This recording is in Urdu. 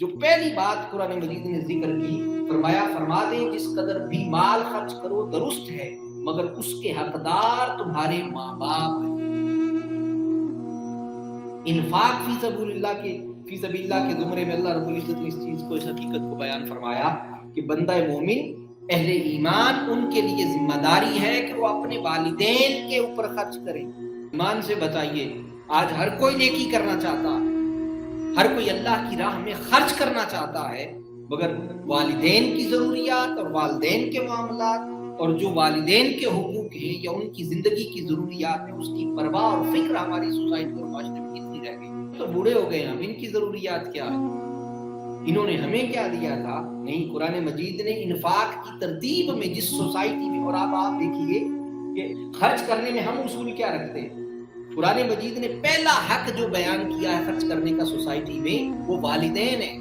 جو پہلی بات قرآن مجید نے ذکر کی، فرمایا فرما دیں جس قدر بھی مال خرچ کرو درست ہے، مگر اس کے حقدار تمہارے ماں باپ ہیں۔ انفاق فی سبیل اللہ کے زمرے میں اللہ رب العزت نے اس چیز کو، اس حقیقت کو بیان فرمایا کہ بندہ مومن اہل ایمان ان کے لیے ذمہ داری ہے کہ وہ اپنے والدین کے اوپر خرچ کریں۔ ایمان سے بتائیے، آج ہر کوئی نیکی کرنا چاہتا ہے، ہر کوئی اللہ کی راہ میں خرچ کرنا چاہتا ہے، مگر والدین کی ضروریات اور والدین کے معاملات اور جو والدین کے حقوق ہیں یا ان کی زندگی کی ضروریات ہیں، اس کی پرواہ اور فکر ہماری سوسائٹی اور معاشرے میں کتنی رہ گئی۔ تو بوڑھے ہو گئے، ہم ان کی ضروریات کیا ہے؟ انہوں نے ہمیں کیا دیا تھا؟ نہیں، قرآن مجید نے انفاق کی ترتیب میں جس سوسائٹی میں، اور آپ دیکھیے کہ خرچ کرنے میں ہم اصول کیا رکھتے ہیں، قرآن مجید نے پہلا حق جو بیان کیا ہے خرچ کرنے کا سوسائٹی میں، وہ والدین ہیں۔